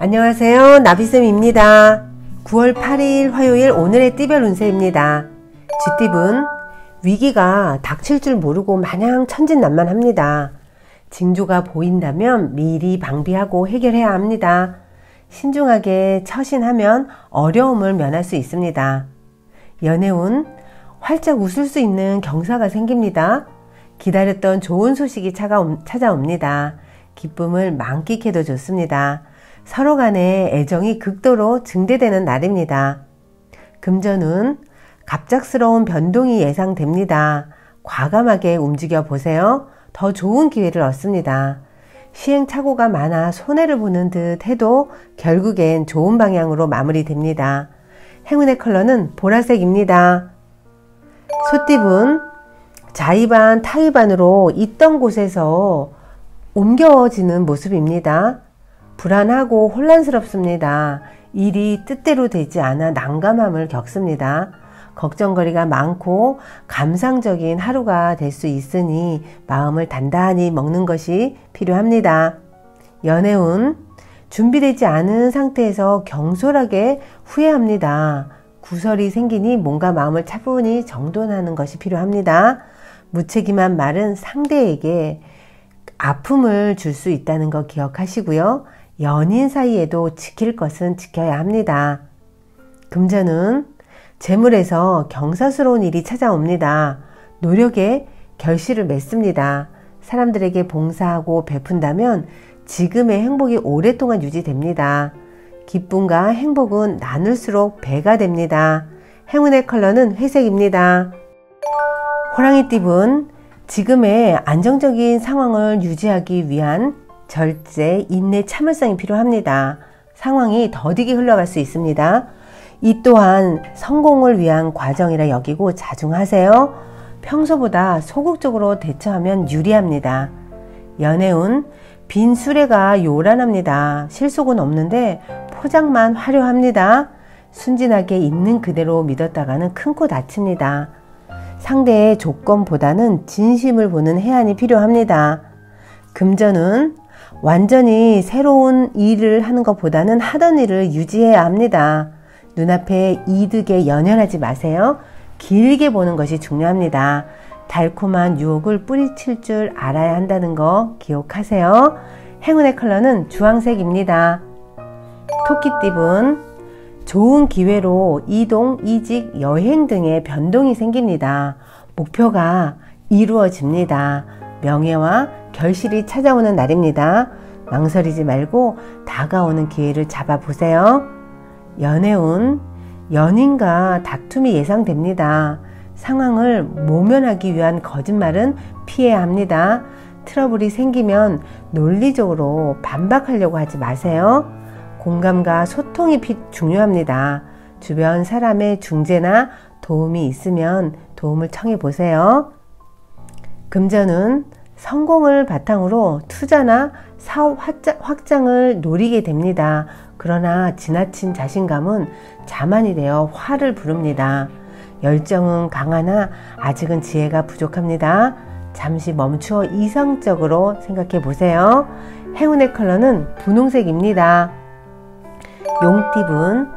안녕하세요. 나비쌤입니다. 9월 8일 화요일 오늘의 띠별 운세입니다. 쥐띠분, 위기가 닥칠 줄 모르고 마냥 천진난만합니다. 징조가 보인다면 미리 방비하고 해결해야 합니다. 신중하게 처신하면 어려움을 면할 수 있습니다. 연애운, 활짝 웃을 수 있는 경사가 생깁니다. 기다렸던 좋은 소식이 찾아옵니다. 기쁨을 만끽해도 좋습니다. 서로 간의 애정이 극도로 증대되는 날입니다. 금전운, 갑작스러운 변동이 예상됩니다. 과감하게 움직여 보세요. 더 좋은 기회를 얻습니다. 시행착오가 많아 손해를 보는 듯 해도 결국엔 좋은 방향으로 마무리됩니다. 행운의 컬러는 보라색입니다. 소띠분, 자의반 타의반으로 있던 곳에서 옮겨지는 모습입니다. 불안하고 혼란스럽습니다. 일이 뜻대로 되지 않아 난감함을 겪습니다. 걱정거리가 많고 감상적인 하루가 될 수 있으니 마음을 단단히 먹는 것이 필요합니다. 연애운, 준비되지 않은 상태에서 경솔하게 후회합니다. 구설이 생기니 뭔가 마음을 차분히 정돈하는 것이 필요합니다. 무책임한 말은 상대에게 아픔을 줄 수 있다는 거 기억하시고요. 연인 사이에도 지킬 것은 지켜야 합니다. 금전은 재물에서 경사스러운 일이 찾아옵니다. 노력에 결실을 맺습니다. 사람들에게 봉사하고 베푼다면 지금의 행복이 오랫동안 유지됩니다. 기쁨과 행복은 나눌수록 배가 됩니다. 행운의 컬러는 회색입니다. 호랑이띠분, 지금의 안정적인 상황을 유지하기 위한 절제, 인내, 참을성이 필요합니다. 상황이 더디게 흘러갈 수 있습니다. 이 또한 성공을 위한 과정이라 여기고 자중하세요. 평소보다 소극적으로 대처하면 유리합니다. 연애운, 빈 수레가 요란합니다. 실속은 없는데 포장만 화려합니다. 순진하게 있는 그대로 믿었다가는 큰 코 다칩니다. 상대의 조건보다는 진심을 보는 해안이 필요합니다. 금전은 완전히 새로운 일을 하는 것보다는 하던 일을 유지해야 합니다. 눈앞에 이득에 연연하지 마세요. 길게 보는 것이 중요합니다. 달콤한 유혹을 뿌리칠 줄 알아야 한다는 거 기억하세요. 행운의 컬러는 주황색입니다. 토끼띠분, 좋은 기회로 이동, 이직, 여행 등의 변동이 생깁니다. 목표가 이루어집니다. 명예와 결실이 찾아오는 날입니다. 망설이지 말고 다가오는 기회를 잡아보세요. 연애운, 연인과 다툼이 예상됩니다. 상황을 모면하기 위한 거짓말은 피해야 합니다. 트러블이 생기면 논리적으로 반박하려고 하지 마세요. 공감과 소통이 중요합니다. 주변 사람의 중재나 도움이 있으면 도움을 청해 보세요. 금전은 성공을 바탕으로 투자나 사업 확장을 노리게 됩니다. 그러나 지나친 자신감은 자만이 되어 화를 부릅니다. 열정은 강하나 아직은 지혜가 부족합니다. 잠시 멈추어 이성적으로 생각해 보세요. 행운의 컬러는 분홍색입니다. 용띠분,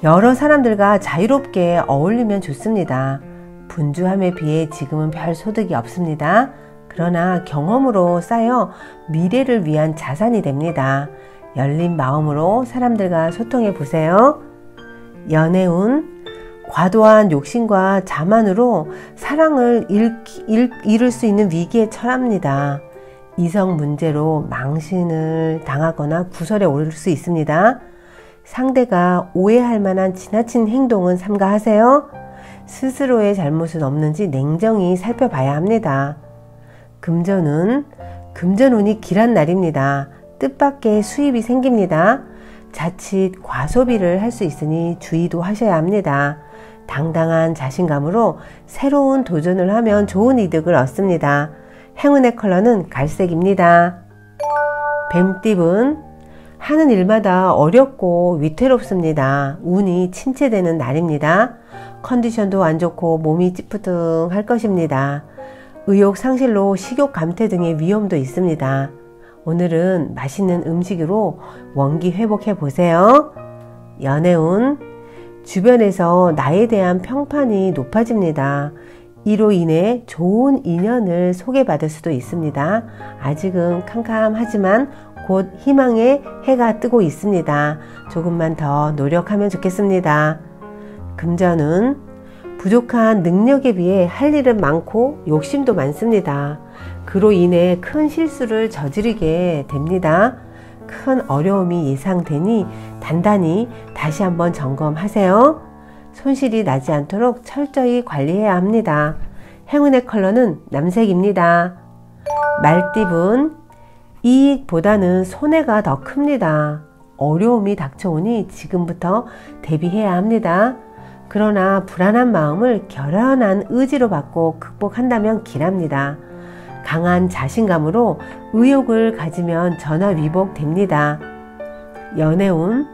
여러 사람들과 자유롭게 어울리면 좋습니다. 분주함에 비해 지금은 별 소득이 없습니다. 그러나 경험으로 쌓여 미래를 위한 자산이 됩니다. 열린 마음으로 사람들과 소통해 보세요. 연애운, 과도한 욕심과 자만으로 사랑을 잃을 수 있는 위기에 처합니다. 이성 문제로 망신을 당하거나 구설에 오를 수 있습니다. 상대가 오해할 만한 지나친 행동은 삼가하세요. 스스로의 잘못은 없는지 냉정히 살펴봐야 합니다. 금전운이 길한 날입니다. 뜻밖의 수입이 생깁니다. 자칫 과소비를 할 수 있으니 주의도 하셔야 합니다. 당당한 자신감으로 새로운 도전을 하면 좋은 이득을 얻습니다. 행운의 컬러는 갈색입니다. 뱀띠분, 하는 일마다 어렵고 위태롭습니다. 운이 침체되는 날입니다. 컨디션도 안 좋고 몸이 찌뿌둥할 것입니다. 의욕 상실로 식욕 감퇴 등의 위험도 있습니다. 오늘은 맛있는 음식으로 원기 회복해 보세요. 연애운, 주변에서 나에 대한 평판이 높아집니다. 이로 인해 좋은 인연을 소개받을 수도 있습니다. 아직은 캄캄하지만 곧 희망의 해가 뜨고 있습니다. 조금만 더 노력하면 좋겠습니다. 금전운, 부족한 능력에 비해 할 일은 많고 욕심도 많습니다. 그로 인해 큰 실수를 저지르게 됩니다. 큰 어려움이 예상되니 단단히 다시 한번 점검하세요. 손실이 나지 않도록 철저히 관리해야 합니다. 행운의 컬러는 남색입니다. 말띠분, 이익보다는 손해가 더 큽니다. 어려움이 닥쳐오니 지금부터 대비해야 합니다. 그러나 불안한 마음을 결연한 의지로 받고 극복한다면 길합니다. 강한 자신감으로 의욕을 가지면 전화위복됩니다. 연애운,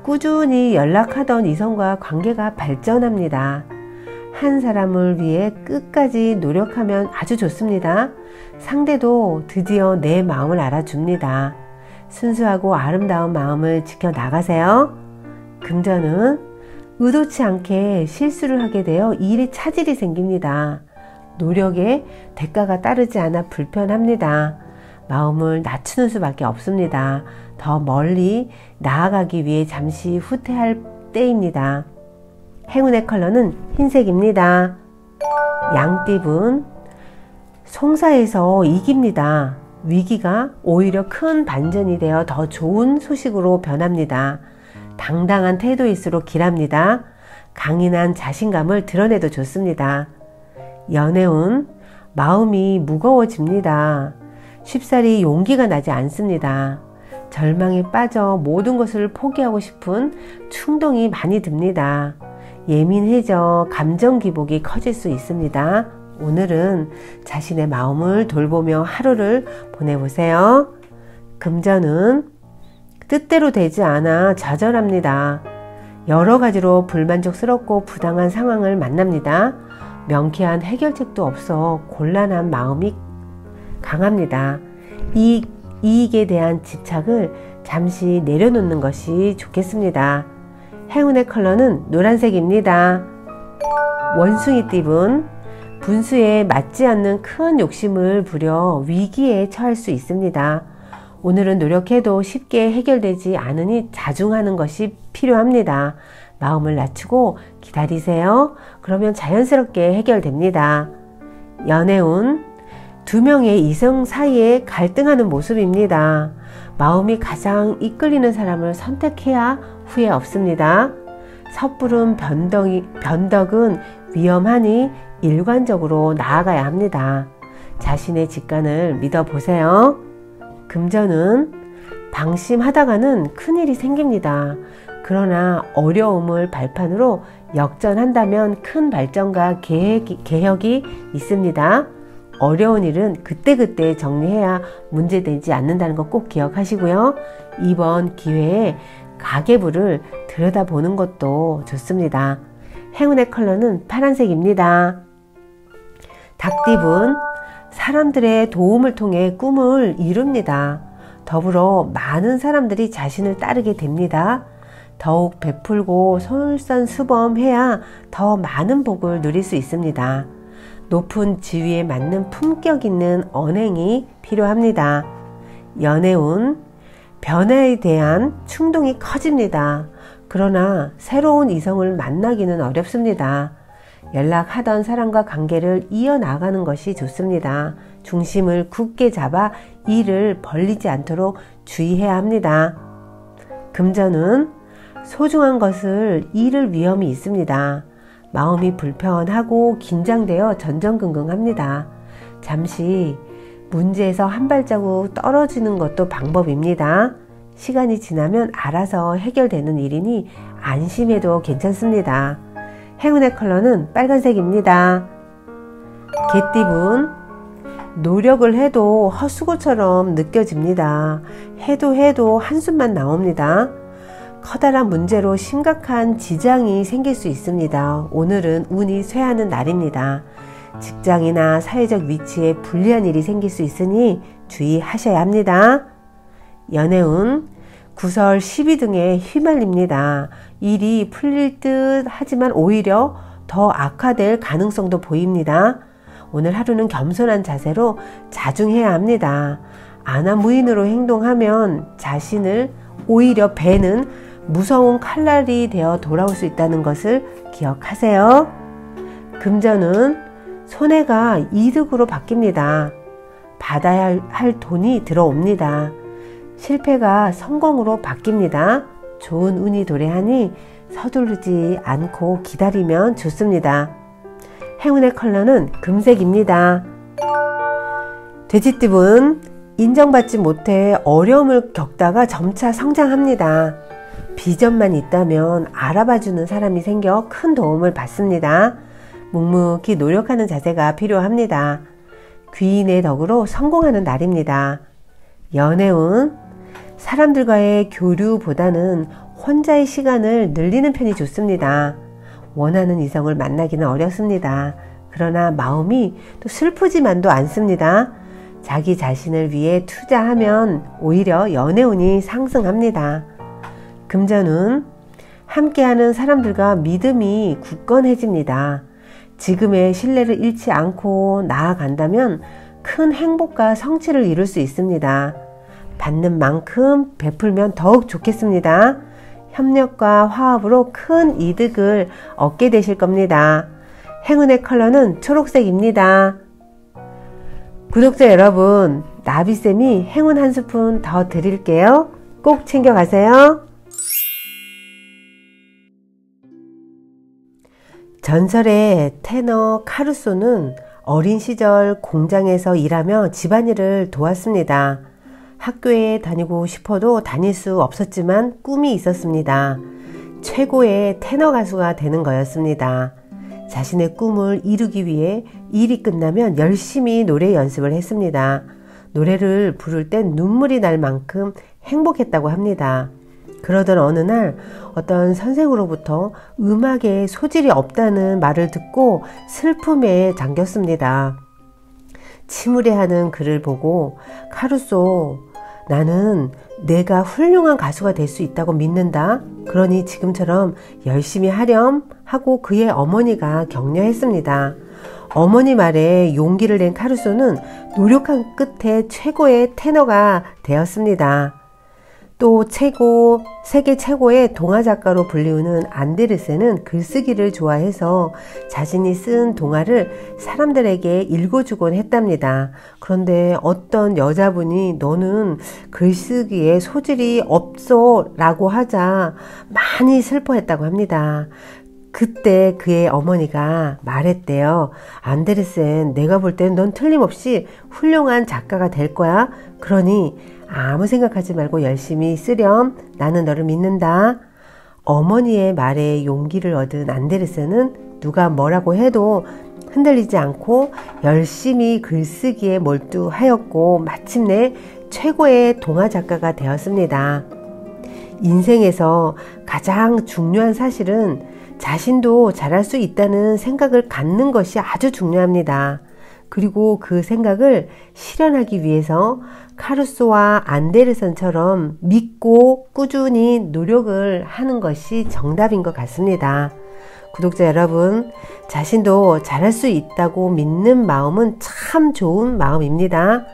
꾸준히 연락하던 이성과 관계가 발전합니다. 한 사람을 위해 끝까지 노력하면 아주 좋습니다. 상대도 드디어 내 마음을 알아줍니다. 순수하고 아름다운 마음을 지켜나가세요. 금전은 의도치 않게 실수를 하게 되어 일에 차질이 생깁니다. 노력에 대가가 따르지 않아 불편합니다. 마음을 낮추는 수밖에 없습니다. 더 멀리 나아가기 위해 잠시 후퇴할 때입니다. 행운의 컬러는 흰색입니다. 양띠분, 송사에서 이깁니다. 위기가 오히려 큰 반전이 되어 더 좋은 소식으로 변합니다. 당당한 태도일수록 길합니다. 강인한 자신감을 드러내도 좋습니다. 연애운, 마음이 무거워집니다. 쉽사리 용기가 나지 않습니다. 절망에 빠져 모든 것을 포기하고 싶은 충동이 많이 듭니다. 예민해져 감정 기복이 커질 수 있습니다. 오늘은 자신의 마음을 돌보며 하루를 보내보세요. 금전은 뜻대로 되지 않아 좌절합니다. 여러 가지로 불만족스럽고 부당한 상황을 만납니다. 명쾌한 해결책도 없어 곤란한 마음이 강합니다. 이익에 대한 집착을 잠시 내려놓는 것이 좋겠습니다. 행운의 컬러는 노란색입니다. 원숭이띠분, 분수에 맞지 않는 큰 욕심을 부려 위기에 처할 수 있습니다. 오늘은 노력해도 쉽게 해결되지 않으니 자중하는 것이 필요합니다. 마음을 낮추고 기다리세요. 그러면 자연스럽게 해결됩니다. 연애운, 두 명의 이성 사이에 갈등하는 모습입니다. 마음이 가장 이끌리는 사람을 선택해야 후회 없습니다. 섣부른 변덕은 위험하니 일관적으로 나아가야 합니다. 자신의 직관을 믿어보세요. 금전은 방심하다가는 큰일이 생깁니다. 그러나 어려움을 발판으로 역전한다면 큰 발전과 개혁이 있습니다. 어려운 일은 그때그때 정리해야 문제되지 않는다는 거 꼭 기억하시고요. 이번 기회에 가계부를 들여다보는 것도 좋습니다. 행운의 컬러는 파란색입니다. 닭띠분, 사람들의 도움을 통해 꿈을 이룹니다. 더불어 많은 사람들이 자신을 따르게 됩니다. 더욱 베풀고 솔선수범해야 더 많은 복을 누릴 수 있습니다. 높은 지위에 맞는 품격 있는 언행이 필요합니다. 연애운, 변화에 대한 충동이 커집니다. 그러나 새로운 이성을 만나기는 어렵습니다. 연락하던 사람과 관계를 이어나가는 것이 좋습니다. 중심을 굳게 잡아 일을 벌리지 않도록 주의해야 합니다. 금전은 소중한 것을 잃을 위험이 있습니다. 마음이 불편하고 긴장되어 전전긍긍합니다. 잠시 문제에서 한 발자국 떨어지는 것도 방법입니다. 시간이 지나면 알아서 해결되는 일이니 안심해도 괜찮습니다. 행운의 컬러는 빨간색입니다. 개띠분, 노력을 해도 헛수고처럼 느껴집니다. 해도 한숨만 나옵니다. 커다란 문제로 심각한 지장이 생길 수 있습니다. 오늘은 운이 쇠하는 날입니다. 직장이나 사회적 위치에 불리한 일이 생길 수 있으니 주의하셔야 합니다. 연애운, 구설, 시비 등에 휘말립니다. 일이 풀릴 듯 하지만 오히려 더 악화될 가능성도 보입니다. 오늘 하루는 겸손한 자세로 자중해야 합니다. 안하무인으로 행동하면 자신을 오히려 베는 무서운 칼날이 되어 돌아올 수 있다는 것을 기억하세요. 금전은 손해가 이득으로 바뀝니다. 받아야 할 돈이 들어옵니다. 실패가 성공으로 바뀝니다. 좋은 운이 도래하니 서두르지 않고 기다리면 좋습니다. 행운의 컬러는 금색입니다. 돼지띠분, 인정받지 못해 어려움을 겪다가 점차 성장합니다. 비전만 있다면 알아봐주는 사람이 생겨 큰 도움을 받습니다. 묵묵히 노력하는 자세가 필요합니다. 귀인의 덕으로 성공하는 날입니다. 연애운, 사람들과의 교류보다는 혼자의 시간을 늘리는 편이 좋습니다. 원하는 이성을 만나기는 어렵습니다. 그러나 마음이 또 슬프지만도 않습니다. 자기 자신을 위해 투자하면 오히려 연애운이 상승합니다. 금전운, 함께하는 사람들과 믿음이 굳건해집니다. 지금의 신뢰를 잃지 않고 나아간다면 큰 행복과 성취를 이룰 수 있습니다. 받는 만큼 베풀면 더욱 좋겠습니다. 협력과 화합으로 큰 이득을 얻게 되실 겁니다. 행운의 컬러는 초록색입니다. 구독자 여러분, 나비쌤이 행운 한 스푼 더 드릴게요. 꼭 챙겨가세요. 전설의 테너 카루소는 어린 시절 공장에서 일하며 집안일을 도왔습니다. 학교에 다니고 싶어도 다닐 수 없었지만 꿈이 있었습니다. 최고의 테너 가수가 되는 거였습니다. 자신의 꿈을 이루기 위해 일이 끝나면 열심히 노래 연습을 했습니다. 노래를 부를 땐 눈물이 날 만큼 행복했다고 합니다. 그러던 어느 날 어떤 선생으로부터 음악에 소질이 없다는 말을 듣고 슬픔에 잠겼습니다. 침울해하는 그를 보고 카루소, 나는 내가 훌륭한 가수가 될 수 있다고 믿는다. 그러니 지금처럼 열심히 하렴 하고 그의 어머니가 격려했습니다. 어머니 말에 용기를 낸 카루소는 노력한 끝에 최고의 테너가 되었습니다. 또 세계 최고의 동화작가로 불리우는 안데르센은 글쓰기를 좋아해서 자신이 쓴 동화를 사람들에게 읽어주곤 했답니다. 그런데 어떤 여자분이 너는 글쓰기에 소질이 없어 라고 하자 많이 슬퍼했다고 합니다. 그때 그의 어머니가 말했대요. 안데르센, 내가 볼 땐 넌 틀림없이 훌륭한 작가가 될 거야. 그러니 아무 생각하지 말고 열심히 쓰렴. 나는 너를 믿는다. 어머니의 말에 용기를 얻은 안데르센은 누가 뭐라고 해도 흔들리지 않고 열심히 글쓰기에 몰두하였고 마침내 최고의 동화 작가가 되었습니다. 인생에서 가장 중요한 사실은 자신도 잘할 수 있다는 생각을 갖는 것이 아주 중요합니다. 그리고 그 생각을 실현하기 위해서 카루소와 안데르센처럼 믿고 꾸준히 노력을 하는 것이 정답인 것 같습니다. 구독자 여러분, 자신도 잘할 수 있다고 믿는 마음은 참 좋은 마음입니다.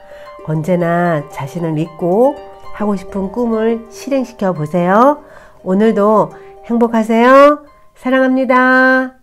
언제나 자신을 믿고 하고 싶은 꿈을 실행시켜 보세요. 오늘도 행복하세요. 사랑합니다.